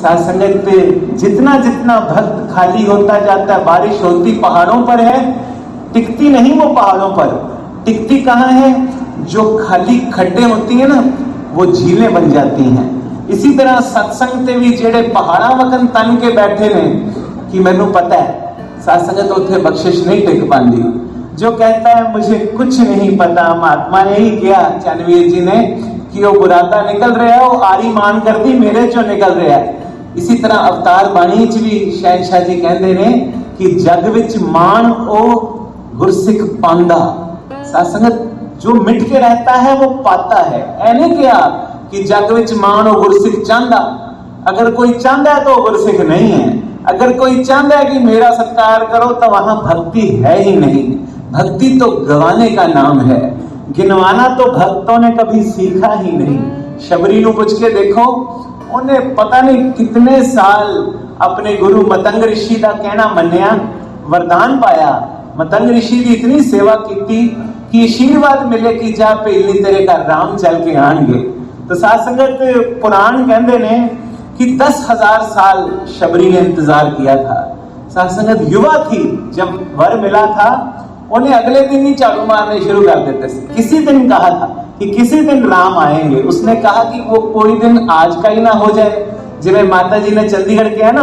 साथ संगत जितना जितना भक्त खाली होता जाता है, बारिश होती पहाड़ों पर है, टिकती नहीं वो पहाड़ों पर, टिकती कहाँ है? जो खाली खड्डे होती है ना, वो झीलें बन जाती हैं। इसी तरह सत्संग ते भी जेड़े पहाड़ा वकन तन के बैठे ने कि मैनू पता है साथ संगत उत्थे बख्शिश नहीं टिक पाती। जो कहता है मुझे कुछ नहीं पता, महात्मा ने ही किया चैनवीर जी ने कि वो बुरादा निकल रहा है, वो आरी मान कर दी मेरे चो निकल रहा है। इसी तरह अवतार बाणी च भी शहनशाह जी कहते ने कि जग विच मान ओ गुरसिख पांदा। साथ संगत जो मिट के रहता है वो पाता है। ऐने क्या कि जग विच मान ओ गुरसिख चाहता, अगर कोई चाहता है तो गुरसिख नहीं है। अगर कोई चाहता है कि मेरा सत्कार करो तो वहां भक्ति है ही नहीं। भक्ति तो गवाने का नाम है, गिनवाना तो भक्तों ने कभी सीखा ही नहीं। शबरी नू पूछ के देखो, उन्हें पता नहीं कितने साल अपने गुरु मतंग ऋषि का कहना मन्या, वरदान पाया। मतंग ऋषि की इतनी सेवा की कि आशीर्वाद मिले कि जा पहली तेरे का राम चल के आएंगे। तो साथ संगत पुराण कहते ने कि 10,000 साल शबरी ने इंतजार किया था। साथ संगत युवा थी, जब वर मिला था उन्हें अगले दिन ही झाड़ू मारने शुरू कर देते थे। किसी दिन कहा था कि किसी दिन राम आएंगे, उसने कहा कि वो कोई दिन आज का ही ना हो जाए। जिवें माता जी ने चंडीगढ़ कहा ना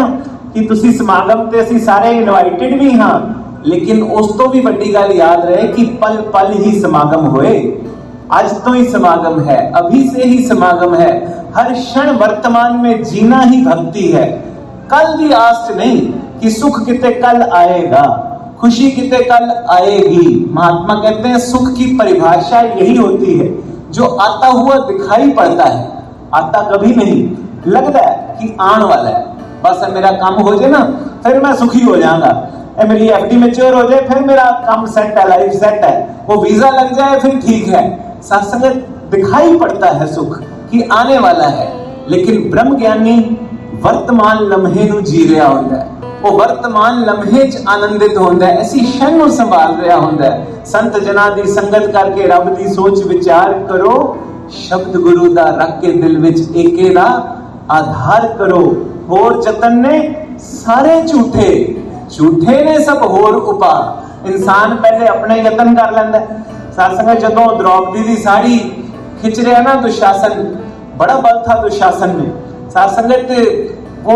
कि तुसी समागम ते असीं सारे इनवाइटेड भी हाँ, लेकिन उस तो भी बड़ी गल याद रहे कि पल पल ही समागम होए। आज तो ही समागम है, अभी से ही समागम है। हर क्षण वर्तमान में जीना ही भक्ति है। कल की आस नहीं कि सुख किते कल आएगा, खुशी किते कल आएगी। महात्मा कहते हैं सुख की परिभाषा यही होती है जो आता हुआ दिखाई पड़ता है, आता कभी नहीं। लगता है कि आने वाला है, बस मेरा काम हो जाए ना फिर मैं सुखी हो जाऊंगा, मेरी एफडी मैच्योर हो जाए फिर मेरा काम सेट है, लाइफ सेट है, वो वीजा लग जाए फिर ठीक है। सत्संग दिखाई पड़ता है सुख कि आने वाला है, लेकिन ब्रह्म ज्ञानी वर्तमान लम्हे नू जी रहा होता है। वो वर्तमान लम्हे च आनंदित होता है, ऐसी क्षण नू संभाल रहा होता है। संत जना दी संगत करके रब दी सोच विचार करो, शब्द गुरु दा रख के दिल विच एके दा आधार करो। होर जतन ने सारे झूठे, झूठे ने सब होर उपा। इंसान पहले अपने यतन कर लेंदा है। सत्संग जदों द्रौपदी दी साड़ी खिंच रहा ना दुशासन, बड़ा बल था दुशासन में। सत्संग वो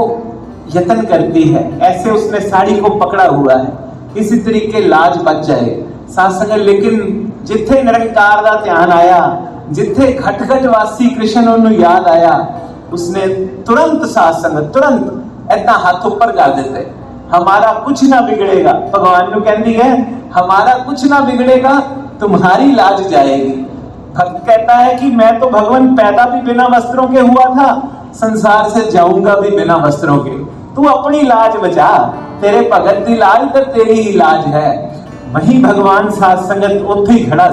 यतन करती है, ऐसे उसने साड़ी को पकड़ा हुआ है, इसी तरीके लाज बच जाए। सत्संग लेकिन जिथे निरंकार का ध्यान आया, जिथे घट वासी कृष्ण उन्होंने याद आया, उसने तुरंत सत्संग तुरंत ऐसा हाथ ऊपर कर देते, हमारा कुछ ना बिगड़ेगा। भगवान को कहती है हमारा कुछ ना बिगड़ेगा, तुम्हारी लाज जाएगी। भक्त कहता है कि मैं तो भगवान पैदा भी बिना वस्त्रों के हुआ था, संसार से जाऊंगा भी बिना वस्त्रों के। तू अपनी लाज बचा, तेरे भगत की लाज तो तेरी ही लाज है। वही भगवान साथ संगत उथे ही खड़ा,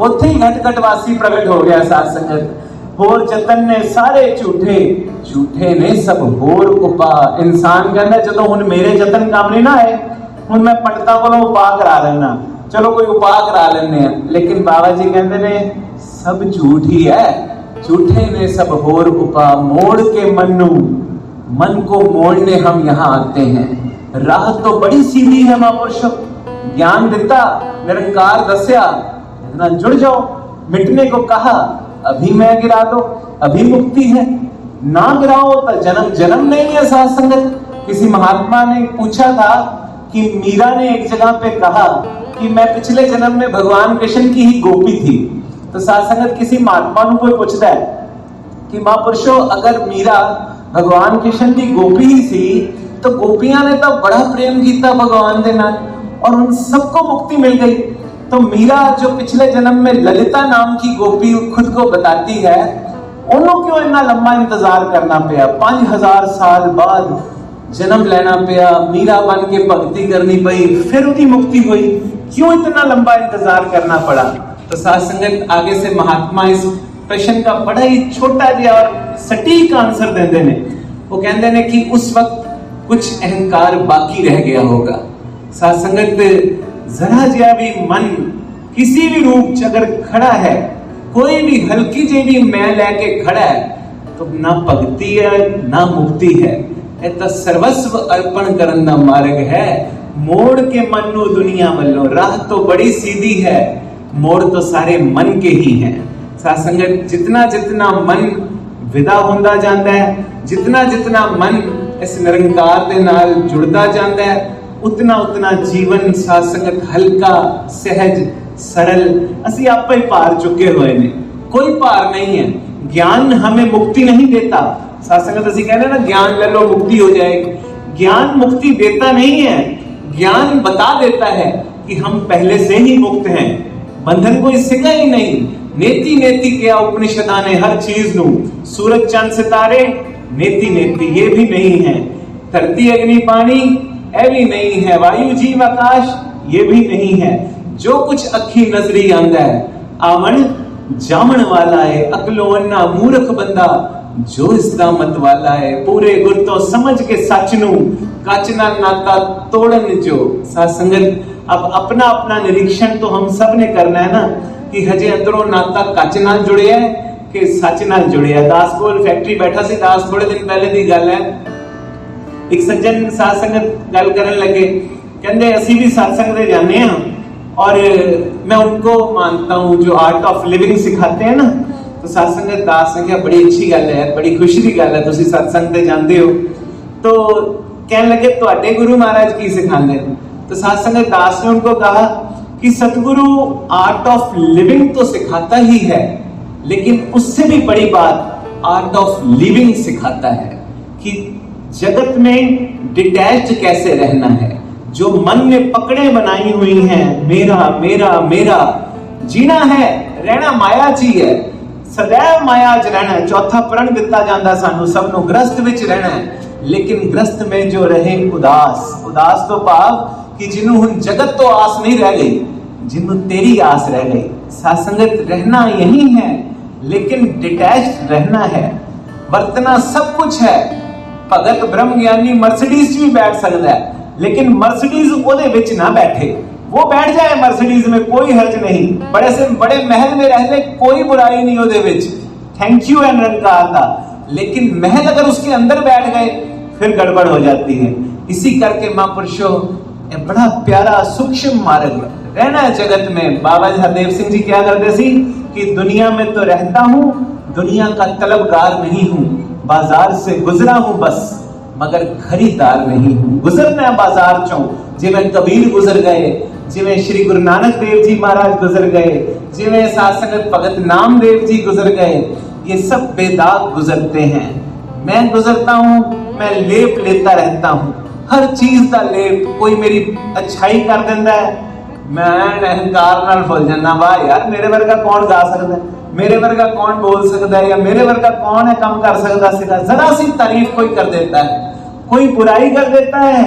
उथे ही घटघटवासी प्रकट हो गया। साथ संगत होर जतन ने सारे झूठे, झूठे ने सब होर उपा। इंसान कहता जदों हुण मेरे जतन काम नहीं ना आए, हुण मैं पंडितां कोलों उपा करा लेना, चलो कोई उपा करा लेने हैं। लेकिन बाबा जी कहते ने सब झूठ ही है, झूठे ने सब होर उपा। मोड़ के मन्नू, मन को मोड़ने हम यहाँ आते हैं। राह तो बड़ी सीधी है महापुरुषों, ज्ञान दिता, निरंकार दस्या, इतना जुड़ जाओ। मिटने को कहा, अभी मैं गिरा दो, अभी मुक्ति है। ना गिराओ तो जन्म जन्म नहीं है। साथ संगत किसी महात्मा ने पूछा था कि मीरा ने एक जगह पे कहा कि मैं पिछले जन्म में भगवान कृष्ण की ही गोपी थी। तो साथ संगत किसी महात्मा को कोई पूछता है कि महापुरुषों अगर मीरा भगवान कृष्ण की गोपी ही थी तो गोपियां ने तो बड़ा प्रेम किया भगवान के नाल और उन सबको मुक्ति मिल गई। तो मीरा जो पिछले जन्म में ललिता नाम की गोपी खुद को बताती है, उन्होंने क्यों इतना लंबा इंतजार करना पाया? 5000 साल बाद जन्म लेना पाया, मीरा बन के भक्ति करनी पई, फिर उसकी मुक्ति हुई। क्यों इतना लंबा इंतजार करना पड़ा? तो साथ संगत आगे से महात्मा इस प्रश्न का बड़ा ही छोटा जिहा और सटीक आंसर देते हैं। वो कहते हैं कि उस वक्त कुछ अहंकार बाकी रह गया होगा। साथ संगत जरा जिहा भी मन किसी भी रूप च अगर खड़ा है, कोई भी हल्की जी भी मैं लेके खड़ा है, तो ना भगती है ना मुक्ति है। ਇਹ ਤਾਂ ਸਰਵਸਵ अर्पण करन ਦਾ मार्ग है। मोड़ के मन ਨੂੰ दुनिया ਵੱਲੋਂ, राह तो बड़ी सीधी है, मोड़ तो सारे मन के ही है। साध संगत, जितना जितना मन विदा ਹੁੰਦਾ ਜਾਂਦਾ है, जितना जितना मन इस निरंकार ਦੇ ਨਾਲ जुड़दा ਜਾਂਦਾ है, उतना उतना जीवन साध संगत हल्का, सहज, सरल, ਅਸੀਂ आपे ही पार चुके हुए ने, कोई पार नहीं है। ज्ञान हमें मुक्ति नहीं देता। साध संगत ਅਸੀਂ कहते ना ज्ञान ले लो मुक्ति हो जाएगी, ज्ञान मुक्ति देता नहीं है। ज्ञान बता देता है कि हम पहले से ही मुक्त हैं, बंधन कोई सिगा ही नहीं। नेति नेति किया उपनिषदा ने हर चीज नू, सूरज चंद सितारे नेति नेति ये भी नहीं है, धरती अग्नि पानी ये भी नहीं है, वायु जीव आकाश ये भी नहीं है। जो कुछ अखी नजरी आंदा है आवन जामन वाला है, अकलो अन्ना मूर्ख बंदा जो इसका मत वाला है। पूरे गुर तो समझ के सच नू कच ना नाता तोड़न जो। साध संगत, अब अपना अपना निरीक्षण तो हम सब ने करना है ना, कि हजे अंदरों नाता कच नाल जुड़े है कि सच नाल जुड़े है। दास कोल फैक्ट्री बैठा सी, दास थोड़े दिन पहले दी गल है, एक सज्जन साध संगत गल करन लगे, कहंदे असी भी सत्संग दे जाने हैं और मैं उनको मानता हूँ जो आर्ट ऑफ लिविंग सिखाते हैं ना। तो साध संगत दास ने कहा बड़ी अच्छी गल है, बड़ी खुशी की गल है, तुसी सत्संग ते जांदे हो। तो कहने लगे तुहाडे गुरु महाराज की सिखाते हैं? तो साध संगत दास ने उनको कहा कि सतगुरु आर्ट ऑफ लिविंग तो सिखाता ही है, लेकिन उससे भी बड़ी बात आर्ट ऑफ लिविंग सिखाता है कि जगत में डिटैच्ड कैसे रहना है। जो मन ने पकड़े बनाई हुई हैं, मेरा मेरा मेरा, जीना है रहना माया च ही है, सदैव माया च रहना है। चौथा प्रण दिता जाता सानू सब नू, ग्रस्त विच रहना है, लेकिन ग्रस्त में जो रहे उदास, उदास तो भाव कि जिन्हों हुण जगत तो आस नहीं रह गई, जिन्हों तेरी आस रह गई। साध संगत, रहना यही है लेकिन डिटैच्ड रहना है। वर्तना सब कुछ है, भगत ब्रह्म ज्ञानी मर्सिडीज भी बैठ सकता है, लेकिन मर्सिडीज ओदे विच ना बैठे। वो बैठ जाए मर्सिडीज में, कोई हर्ज नहीं, बड़े से बड़े महल में रह ले, कोई बुराई नहीं ओदे विच, थैंक यू है निरंकार का। लेकिन महल अगर उसके अंदर बैठ गए फिर गड़बड़ हो जाती है। इसी करके महापुरुषों, बड़ा प्यारा सूक्ष्म मार्ग रहना है जगत में। बाबा हरदेव सिंह जी क्या करते सी कि दुनिया में तो रहता हूं, दुनिया का तलबगार नहीं हूं, बाजार से गुजरा हूं बस मगर खरीदार नहीं हूं। गुजरना बाजार चों, जिवें कबीर गुजर गए, जिवें श्री गुरु नानक देव जी महाराज गुजर गए, जिवें साध संगत भगत नामदेव जी गुजर गए, ये सब बेदाग गुजरते हैं। मैं गुजरता हूं, मैं लेप लेता रहता हूं, हर चीज का लेप। कोई मेरी अच्छाई कर देता है, मैं अहंकार नाल फुल जाना, वाह यार मेरे वर्गा कौन गा सकता है, मेरे वर्गा कौन बोल सकता है, या मेरे वर्गा कौन है कम कर सकता है। जरा सी तारीफ कोई कर देता है, कोई बुराई कर देता है,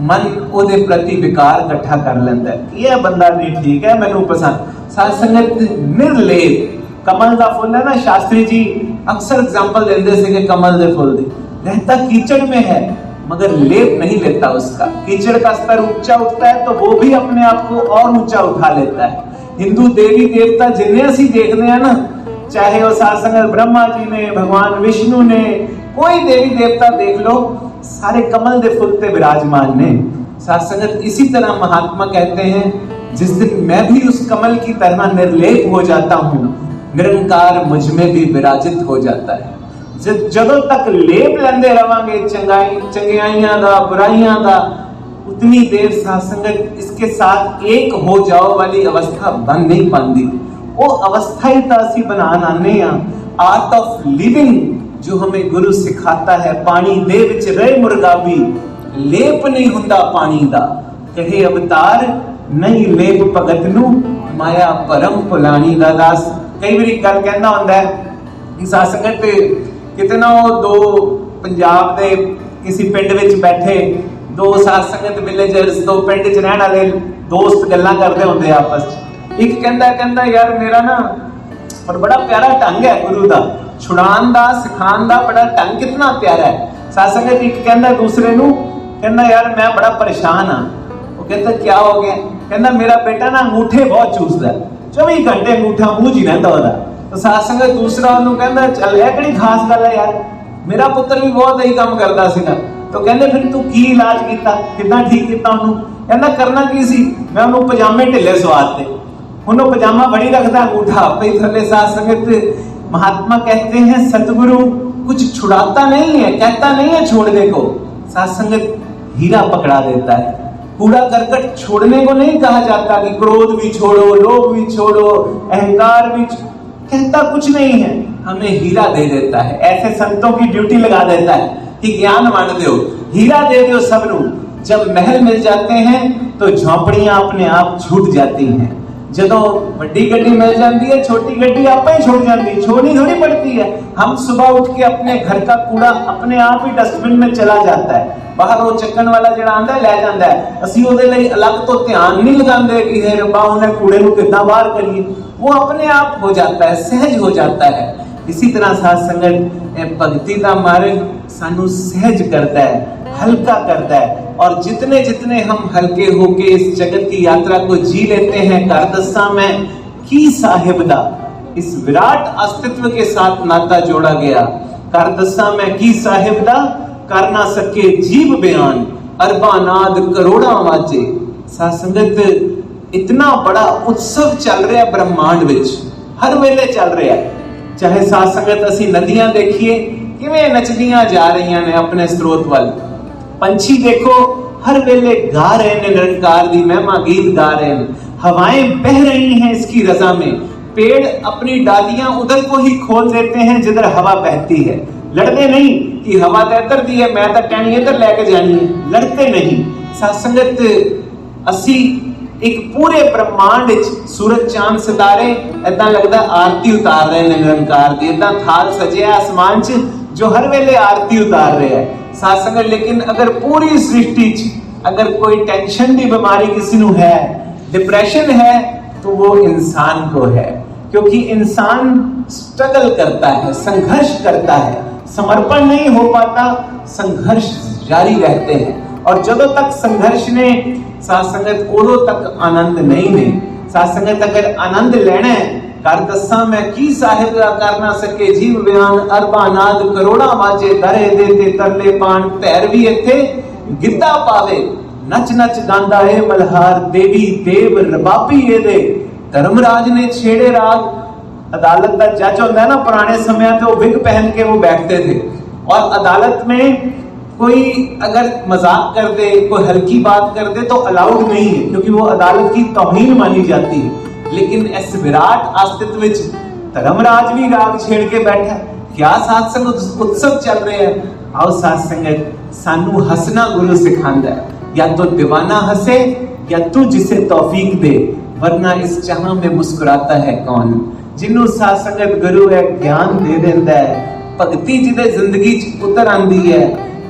मन ओदे प्रति विकार इकट्ठा कर लेता है, यह बंदा नहीं ठीक है, मैनू पसंद। साध संगत, निर्लेप कमल का फुल है ना, शास्त्री जी अक्सर एग्जाम्पल देते थे कि कमल के फुल दी, रहता कीचड़ में है मगर लेप नहीं लेता उसका। कीचड़ का स्तर ऊंचा उठता है तो वो भी अपने आप को और ऊंचा उठा लेता है। हिंदू देवी देवता जिन्हें असी देखते हैं ना, चाहे वो साध संगत ब्रह्मा जी ने, भगवान विष्णु ने, कोई देवी देवता देख लो, सारे कमल दे फुल ते विराजमान ने। साध संगत, इसी तरह महात्मा कहते हैं, जिस दिन मैं भी उस कमल की तरह निर्लेप हो जाता हूं, निरंकार मुझ में भी विराजित हो जाता है। जदों तक लेप लेंदे रवांगे चंगियाइयां दा, बुराइयां दा, उतनी देर साध संगत इसके साथ एक हो जाओ वाली अवस्था बन नहीं पाती। वो अवस्था ही तो असी बनान आने आर्ट ऑफ लिविंग जो हमें गुरु सिखाता है। पानी दे विच रहे मुर्गाबी, लेप नहीं हुंदा पानी दा, कहे अवतार नहीं लेप भगत नू, माया परम पुलानी दा। दास कई बारी गल कहना हुंदा है कि साध संगत किते ना वो दो पंजाब दे किसी पिंड विच बैठे दो साध संगत विलेजर्स, दो पिंड च रहने वाले दोस्त गल्लां करदे हुंदे आपस च। एक कहंदा यार मेरा ना पर बड़ा प्यारा ढंग है गुरु दा, छुड़ान दा, सिखान दा बड़ा ढंग कितना प्यारा है। साध संगत एक कहंदा दूसरे नू, कहंदा यार मैं बड़ा परेशान हां। वो कहंदा क्या हो गया? कहंदा मेरा बेटा ना अंगूठे बहुत चूसदा है, 24 घंटे अंगूठा मुंह च ही रहंदा ओदा। तो साध संगत दूसरा ਉਹਨੂੰ ਕਹਿੰਦਾ ਚੱਲ ਇਹ ਕਿਹੜੀ ਖਾਸ ਗੱਲ ਹੈ ਯਾਰ, ਮੇਰਾ ਪੁੱਤਰ ਵੀ ਬਹੁਤ ਇਹੀ ਕੰਮ ਕਰਦਾ ਸੀਗਾ। तो कहते फिर तू की इलाज किया, कितना ठीक किया ਉਹਨੂੰ? कहना करना की सी, मैं ਉਹਨੂੰ पजामे ढिले सवाते, ਉਹਨੂੰ पजामा बड़ी रखता, अंगूठा आपे ही थले। साध संगत महात्मा कहते हैं सतगुरु कुछ छुड़ाता नहीं है, कहता नहीं है छोड़ने को। साध संगत हीरा पकड़ा देता है। कूड़ा करकट छोड़ने को नहीं कहा जाता कि क्रोध भी छोड़ो, लोभ भी छोड़ो, अहंकार भी, कहता कुछ नहीं है, हमें हीरा दे देता है। ऐसे संतों की ड्यूटी लगा देता है कि ज्ञान वंड दो, हीरा दे दो सबनू। जब महल मिल जाते हैं तो झोंपड़ियां अपने आप छूट जाती हैं। जदों बड़ी गड्डी मिल जाती है, छोटी गड्डी आप ही छोड़ जाती है, छोड़नी थोड़ी पड़ती है। हम सुबह उठ के अपने घर का कूड़ा अपने आप ही डस्टबिन में चला जाता है, बाहर वो चक्कन वाला जिहड़ा आंदा लै जांदा है। असीं ओहदे लई अलग तो ध्यान नहीं लगांदे कि हे रब्बा उहने कूड़े नूं किद्दां बाहर करिए, वो अपने आप हो जाता है, सहज हो जाता है। इसी तरह साध संगत भगती का मार्ग सानू सहज करता है, हल्का करता है। और जितने जितने हम हल्के होके इस जगत की यात्रा को जी लेते हैं, कर दसा में की साहिब दा इस विराट अस्तित्व के साथ नाता जोड़ा गया। कर दसा में की साहिब दा कर ना सके जीव बयान, अरबानाद करोड़ा वाजे। साध संगत इतना बड़ा उत्सव चल रहा है ब्रह्मांड विच, हर वेले चल रहा है। चाहे साध संगत असी नदियां देखिए किवें नचदियां जा रही ने अपने स्रोत वाल, पंछी देखो हर वेले गा रहे ने निरंकार दी महिमा गीत गा रहे हैं, हवाएं बह रही हैं इसकी रजा में, पेड़ अपनी डालियां उधर को ही खोल देते हैं जिधर हवा बहती है। लड़ते नहीं कि हवा तो इधर दी है, मैं तो टहनी इधर लेके जानी है, लड़ते नहीं। साध संगत असी एक पूरे ब्रह्मांड सूरज चांद सितारे ऐसा लगता आरती उतार रहे हैं निरंकार दी, ऐसा थाल सजिया आसमान च जो हर वेले आरती उतार रहे हैं। साध संगत लेकिन अगर पूरी सृष्टि अगर कोई टेंशन की बीमारी किसी को है, डिप्रेशन है, तो वो इंसान को है, क्योंकि इंसान स्ट्रगल करता है, संघर्ष करता है, समर्पण नहीं हो पाता, संघर्ष जारी रहते हैं। और जदों तक संघर्ष ने साध संगत उदों तक आनंद नहीं ने। साध संगत अगर आनंद लेना है, कर दसा मैं की साहिब दा कर ना सके जीव बयान, अरबानाद करोड़ा वाजे दरे देते तरले पान, पैरवी इत्थे गिद्दा पावे, नच नच गांदा है मल्हार, देवी देव रबाबी ये दे। धर्मराज ने छेड़े राग। अदालत का जज होता है ना, पुराने समय में वो विग पहन के वो बैठते थे, और अदालत में कोई अगर मजाक कर दे, कोई हल्की बात कर दे तो अलाउड नहीं है, क्योंकि वो अदालत की तौहीन मानी जाती है। लेकिन इस विराट अस्तित्व विच धर्मराज भी राग छेड़ के बैठा। क्या साध संगत उत्सव चल रहे हैं। आओ साध संगत सानू हंसना गुरु सिखांदा है, या तो दीवाना हंसे या तू जिसे तौफीक दे, वरना इस चाह में मुस्कुराता है कौन। जिन्हों साध संगत गुरु है ज्ञान दे देंदा है, भगती जिदे जिंदगी च उतर आंदी है,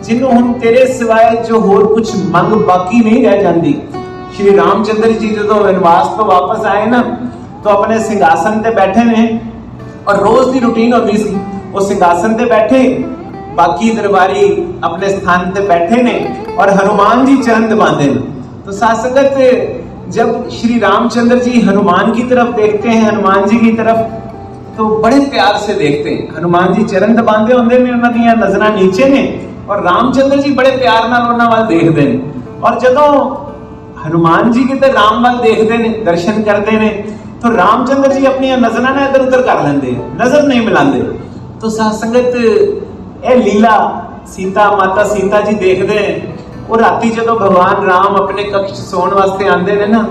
जिन्हों हुण तेरे सिवाय जो होर कुछ मंग बाकी नहीं रह जाती। श्री रामचंद्र जी जो वनवास तो वापस आए ना, तो अपने सिंहासन पे बैठे ने, और रोज की रूटीन होती सी, वो सिंहासन पे बैठे, बाकी दरबारी अपने स्थान पे बैठे ने, और हनुमान जी चरण दबाते ने। तो साध संगत जब श्री रामचंद्र जी हनुमान की तरफ देखते हैं, हनुमान जी की तरफ, तो बड़े प्यार से देखते हैं। हनुमान जी चरण दबाते होंगे ने, उन्हां दीयां नजरां नीचे ने, और रामचंद्र जी बड़े प्यार नाल उन्हां वल देखदे ने। और जदों हनुमान जी किते राम वाल देखते ने, दर्शन करते ने, तो रामचंद्र जी अपनी नजरां ने इधर उधर कर लेंदे, नजर नहीं मिलाते। तो साध संगत ए लीला सीता माता सीता जी देखते हैं। वो राती जदों भगवान राम अपने कक्ष सोन वास्ते आंदे ने ना,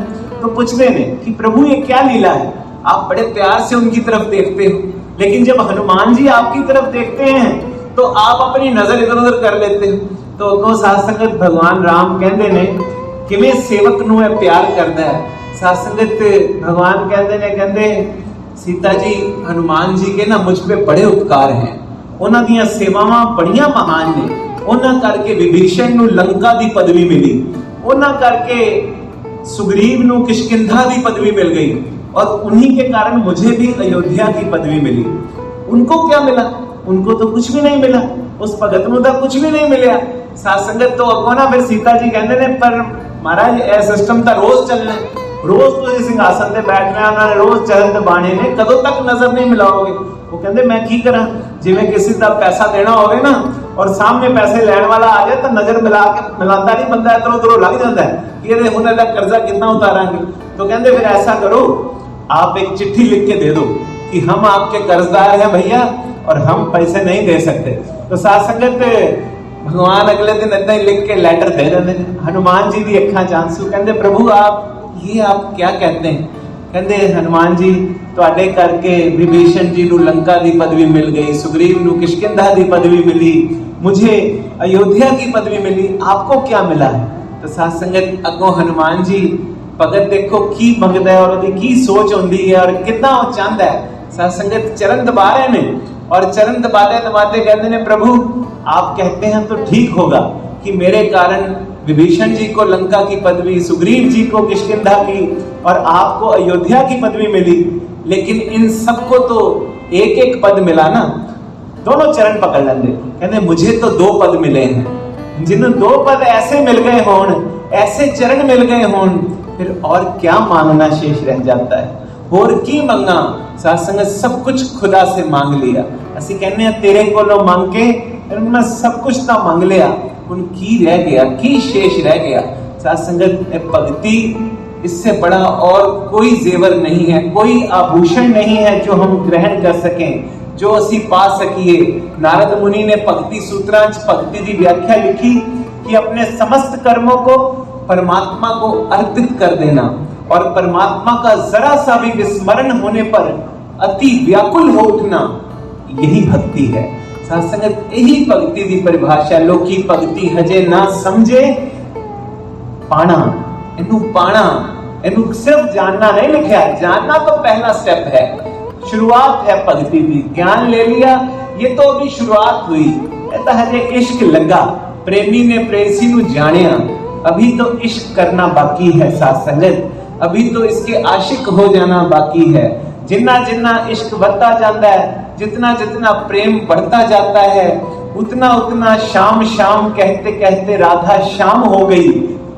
तो पूछते ने कि प्रभु ये क्या लीला है, आप बड़े प्यार से उनकी तरफ देखते हो, लेकिन जब हनुमान जी आपकी तरफ देखते हैं तो आप अपनी नजर इधर उधर कर लेते हो। तो साध संगत भगवान राम कहते ने किवें सेवक नूं है प्यार करता है। साध संगत भगवान कहते ने, कहते सीता जी हनुमान जी के ना मुझ पे बड़े उपकार हैं, उन्हां दीयां सेवावां बड़ियां महान ने, उन्हां करके विभीषण नूं लंका दी पदवी मिली, उन्हां करके सुग्रीव नूं किष्किंधा दी पदवी मिल गई, और उन्हीं के कारण मुझे भी अयोध्या की पदवी मिली। उनको क्या मिला? उनको तो कुछ भी नहीं मिला, उस भगत नूं तां कुछ भी नहीं मिलिया। साध संगत तो अगों ना फिर सीता जी कहते ने, पर महाराज ए सिस्टम तो रोज चलना है, रोज तुम सिंहासन से बैठना, उन्होंने रोज चरण दबाने ने, कदों तक नजर नहीं मिलाओगे? वो कहते मैं की करा, जिवें किसी का पैसा देना होवे ना और सामने पैसे लैण वाला आ जाए तो नजर मिलाता नहीं बंदा, इधरों उधरों लग जाता है कि ये हुण दा कर्जा कितना उतारांगे। तो कहते फिर ऐसा करो, आप एक चिट्ठी लिख के दे दो कि हम आपके कर्जदार हैं भैया और हम पैसे नहीं दे सकते। तो साथ संगत भगवान अगले दिन इतना ही लिख के लेटर दे देते। हनुमान जी भी अखा चांसू, कहते प्रभु आप क्या कहते हैं? कहते हनुमान जी तुहाडे करके विभीषण जी नूं लंका दी पदवी मिल गई, सुग्रीव नूं किष्किंधा दी पदवी मिली, मुझे अयोध्या की पदवी मिली, आपको क्या मिला है? तो साथ संगत अगों हनुमान जी भगत देखो की मंगदा है और ओदी की सोच होंदी है और कितना वो चाहता है। साथ संगत चरण दबा रहे ने और चरण दबाते दबाते कहते ने प्रभु आप कहते हैं तो ठीक होगा कि मेरे कारण विभीषण जी को लंका की पदवी, सुग्रीव जी को किष्किंधा की और आपको अयोध्या की पदवी मिली, लेकिन इन सबको तो एक एक पद मिला ना। दोनों चरण पकड़ लेंगे, कहते मुझे तो 2 पद मिले हैं। जिन्हें 2 पद ऐसे मिल गए हों, ऐसे चरण मिल गए हों, फिर और क्या मांगना शेष रह जाता है? और की मंगा? सत्संग सब कुछ खुदा से मांग लिया। असि कहने तेरे कोलों मांग के मैं सब कुछ तो मांग लिया, उन की रह गया, की शेष रह गया। सत्संगत भक्ति इससे बड़ा और कोई जेवर नहीं है, कोई आभूषण नहीं है जो हम ग्रहण कर सकें, जो असी पा सकिए। नारद मुनि ने भक्ति सूत्रां च भक्ति की व्याख्या लिखी कि अपने समस्त कर्मों को परमात्मा को अर्पित कर देना और परमात्मा का जरा सा भी विस्मरण होने पर अति व्याकुल हो उठना, यही भक्ति है। सत्संगत यही भक्ति की परिभाषा। लोकी भक्ति हजे ना समझे पाना, इनू पाना, इनू सिर्फ जानना नहीं लिखा, जानना तो पहला स्टेप है, शुरुआत है भक्ति की। ज्ञान ले लिया, ये तो अभी शुरुआत हुई, ये तो हजे इश्क लगा, प्रेमी ने प्रेसी नू जानिया, अभी तो इश्क करना बाकी है। सत्संगत अभी तो इसके आशिक हो जाना बाकी है। जितना जितना इश्क बढ़ता जाता है, जितना जितना प्रेम बढ़ता जाता है, उतना उतना शाम शाम कहते कहते राधा शाम हो गई।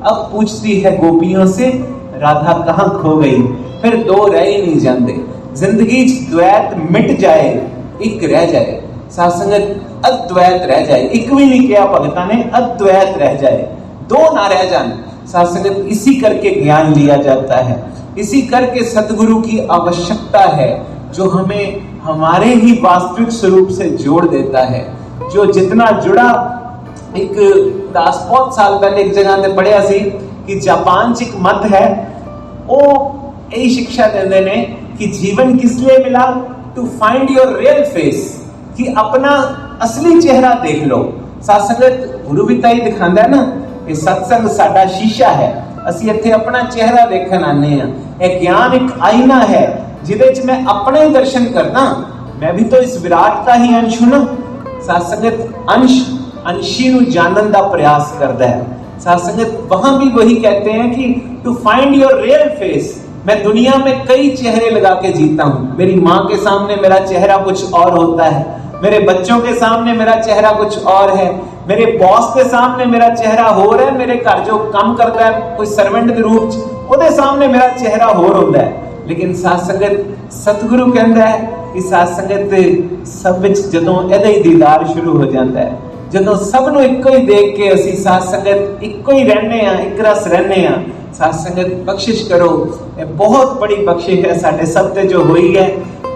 अब पूछती है गोपियों से राधा कहाँ खो गई। फिर 2 रह ही नहीं जाते, जिंदगी द्वैत मिट जाए, एक रह जाए। सत्संगत अद्वैत रह जाए, एक भी नहीं किया भगता ने, अद्वैत रह जाए, 2 ना रह जाए। सत्संगत इसी करके ज्ञान लिया जाता है, इसी करके सतगुरु की आवश्यकता है, जो हमें हमारे ही वास्तविक स्वरूप से जोड़ देता है। जो जितना जुड़ा, एक 10 साल पहले एक जगह से पढ़िया सी कि जापान च एक मत है, वो यही शिक्षा देते ने कि जीवन किस लिए मिला? To find your real face, कि अपना असली चेहरा देख लो। सत्संगत गुरु भी ताई दिखांदा है ना, ये सत्संग साडा शीशा है, ਅਸੀਂ ਇੱਥੇ अपना चेहरा देखन आने हैं। यह ज्ञान एक आईना है जिदे च मैं अपने दर्शन करना, मैं भी तो इस विराट का ही अंश हूं ना। सत्संगत अंश अंशी नू जानन दा प्रयास करता है। सत्संगत वहां भी वही कहते हैं कि to find your real face. मैं दुनिया में कई चेहरे लगा के जीता हूं। मेरी माँ के सामने मेरा चेहरा कुछ और होता है, मेरे बच्चों के सामने मेरा चेहरा कुछ और है, मेरे बॉस के सामने मेरा चेहरा हो रहा है, मेरे घर जो काम करता है कोई सर्वेंट के रूप च, ਉਹਦੇ सामने मेरा चेहरा होर होता है। लेकिन सत्संगत सतगुरु कहता है कि सत्संगत सब विच जदों ਇਹਦਾ ही दीदार शुरू हो जाता है, जदों सब ਨੂੰ ਇੱਕੋ ही देख के ਅਸੀਂ सत्संगत ਇੱਕੋ ही रहने आ, एक रस रहने आ। सत्संगत बख्शिश करो, ये बहुत बड़ी बख्शिश है साडे सब ते जो हुई है।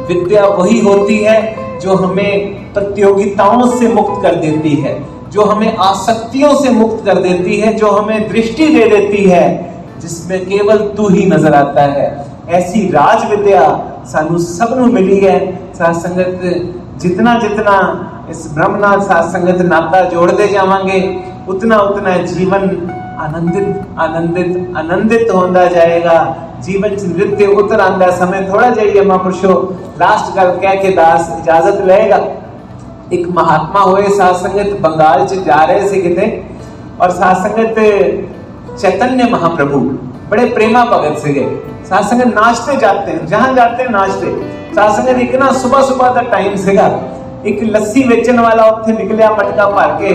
विद्या वही होती है जो हमें प्रतियोगिताओं से मुक्त कर देती है, जो हमें आसक्तियों से मुक्त कर देती है, जो हमें दृष्टि दे देती है जिसमें केवल तू ही नजर आता है। ऐसी राज विद्या सानू सबनू मिली है। सत्संगत जितना जितना इस ब्रह्मनाथ सत्संगत नाता जोड़ते जावांगे, उतना उतना जीवन आनंदित आनंदित आनंदित होता जाएगा। जीवन च नृत्य उतर आंदा। समय थोड़ा जाइए महापुरुषो, लास्ट गल कह के दास इजाजत लेगा। एक महात्मा हुए सत्संगत बंगाल च जा रहे थे किते, और सत्संगत चैतन्य महाप्रभु बड़े प्रेमा भगत से गए। सत्संगत नाचते जाते हैं, जहां जाते हैं नाचते। सत्संगत एक ना सुबह सुबह का टाइम सेगा, एक लस्सी बेचन वाला उत्थे निकलिया मटका भर के।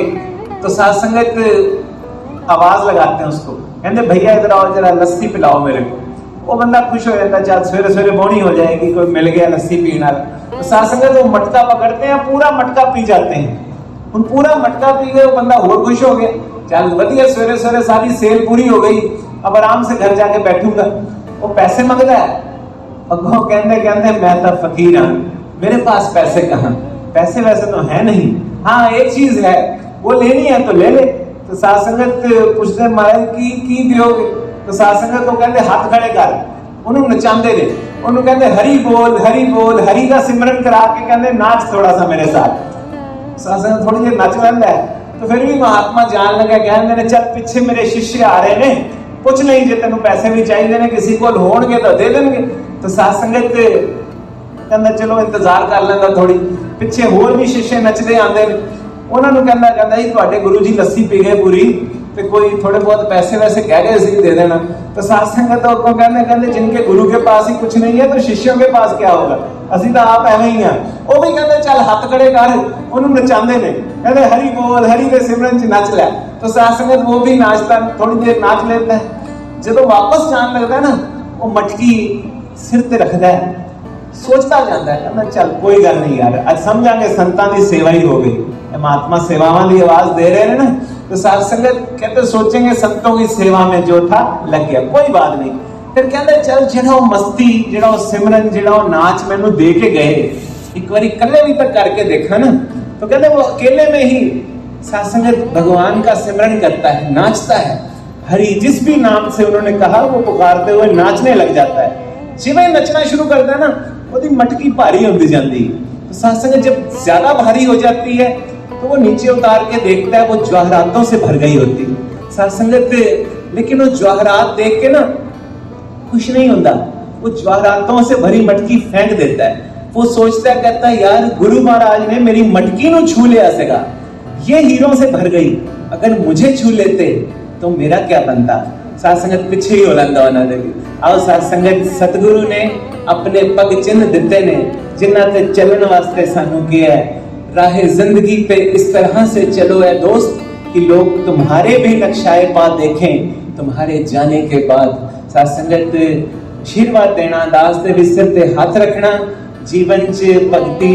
तो सत्संगत आवाज लगाते हैं उसको, कहते भैया इधर आओ जरा लस्सी पिलाओ मेरे को। वो बंदा खुश हो जाता, चल सवेरे सवेरे बोनी हो जाएगी, कोई मिल गया लस्सी पीने वाला। तो साथ संगत वो मटका पकड़ते हैं, पूरा मटका पी जाते हैं। उन पूरा मटका पी गए, वो बंदा और खुश हो गया, चल बढ़िया सवेरे सवेरे सारी सेल पूरी हो गई, अब आराम से घर जाके बैठूंगा। वो पैसे मंगता है, अगो कहते कहते मैं तो फकीर हाँ, मेरे पास पैसे कहाँ, पैसे वैसे तो है नहीं, हाँ एक चीज है वो लेनी है तो ले ले। तो साथ संगत पुछते महाराज की दियोगे? तो साथ संगत वो कहते हाथ खड़े कर, उन्होंने नचाते ने, उन्होंने कहते हरि बोल हरि बोल, हरि का सिमरन करा के कहते नाच थोड़ा सा मेरे साथ। साथ संगत थोड़ी देर नच लेंदा है, तो फिर भी महात्मा जान लगा, कहते चल पीछे मेरे शिष्य आ रहे ने, पुछ नहीं जे तेन पैसे भी चाहिए ने किसी को होणगे तो दे देंगे। तो साथ संगत कहता चलो इंतजार कर लेंदा थोड़ी, पिछे होर भी शिष्य नचदे आंदे ने, उन्होंने कहता जी तुहाडे गुरु जी लस्सी पी गए पूरी, तो कोई थोड़े बहुत पैसे वैसे कह गए सी दे देना। तो साथ संगत तो कहते जिनके गुरु के पास ही कुछ नहीं है तो शिष्यों के पास क्या होगा, असि तो आप एवं ही हैं। वो भी कहते चल हाथ खड़े कर, उन्होंने नचाते ने, कहते हरि बोल हरि के सिमरन च नच लिया। तो साथ संगत वो भी नाचता, थोड़ी देर नाच लेता है, जो वापस जान लगता है ना, वो मटकी सिर ते रखता है, सोचता जाता है, कहता चल कोई गल नहीं यार, आज समझांगे संतां दी सेवा ही हो गई, महात्मा सेवावां दी आवाज दे रहे हैं ना। तो साथ संगत कहते सोचेंगे संतों की सेवा में जो था लग गया, कोई बात नहीं। फिर कहते चल जेड़ा मस्ती जेड़ा सिमरन जेड़ा नाच मैनू दे के गए, एक बार कल्ले भी तक करके देखा ना। तो कहते वो अकेले में ही साथ संगत भगवान का सिमरन करता है, नाचता है, हरि जिस भी नाम से उन्होंने कहा वो पुकारते हुए नाचने लग जाता है। जिवें नचना शुरू करता है ना, वो मटकी भारी होती जाती है। तो साथ संगत जब ज्यादा भारी हो जाती है तो वो नीचे उतार के देखता है, वो जवाहरातों से भर गई होती है साथ संगत। लेकिन वो जवाहरात देख के ना खुश नहीं होता, वो जवाहरातों से भरी मटकी फेंक देता है। वो सोचता है, कहता है यार गुरु महाराज ने मेरी मटकी नु छू लिया सगा, ये हीरों से भर गई, अगर मुझे छू लेते तो मेरा क्या बनता। साथ संगत पिछे ही हो लंदा उन्होंने भी। आओ साथ संगत सतगुरु ने अपने पग चिन्ह दिते ने, जिन्हां ते चलन वास्ते सानू किया है, राहे जिंदगी पे इस तरह से चलो है दोस्त कि लोग तुम्हारे भी नक्शाए पा देखें तुम्हारे जाने के बाद। साथ संगत आशीर्वाद देना, दास दे भी सिर ते हाथ रखना, जीवन च भक्ति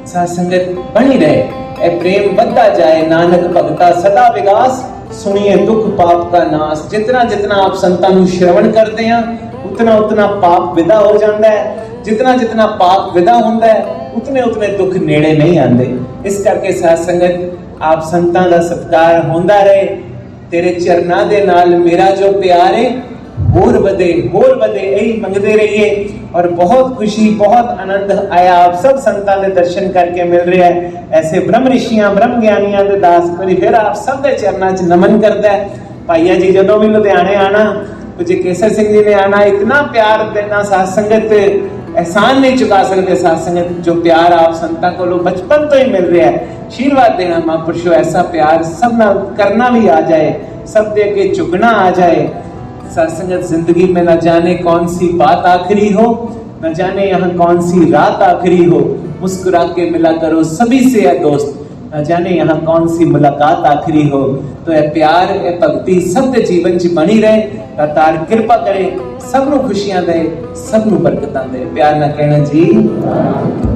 साथ संगत बनी रहे, ए प्रेम बढ़ता जाए, नानक भगता सदा विगास, सुनिए दुख पाप का नाश। जितना जितना आप संतां नूं श्रवण करते हैं उतना उतना पाप विदा हो जाता है, जितना जितना पाप विदा होता है उतने उतने दुख नेड़े नहीं आते। इस करके साथ संगत आप संतां दा सत्कार होंदा रहे, तेरे चरनां दे नाल मेरा जो प्यार है होर बदे यही मंगते रहिए। और बहुत खुशी बहुत आनंद आया, आप सब संतां दे दर्शन करके मिल रहा है। ऐसे ब्रह्म ऋषियां ब्रह्म ज्ञानियां दे दास करी फिर आप सब दे चरनां च नमन करता है। भाईया जी जदों भी लुधियाने आना, कुछ केसर सिंह जी ने आना, इतना प्यार देना साथ संगत एहसान नहीं चुका सकते। साथ संगत जो प्यार आप संतां को बचपन तो ही मिल रहा है, आशीर्वाद देना महापुरुषों, ऐसा प्यार सब ना करना भी आ जाए, सब दे के चुकना आ जाए। साथ संगत जिंदगी में न जाने कौन सी बात आखिरी हो, न जाने यहाँ कौन सी रात आखिरी हो, मुस्कुरा के मिला करो सभी से है दोस्त, न जाने यहाँ कौन सी मुलाकात आखिरी हो। तो ये प्यार ये भक्ति सब दे जीवन च बनी रहे, दातार कृपा करे, सब नू खुशियां दे, सब नू बरकतां दे। प्यार ना कहना जी।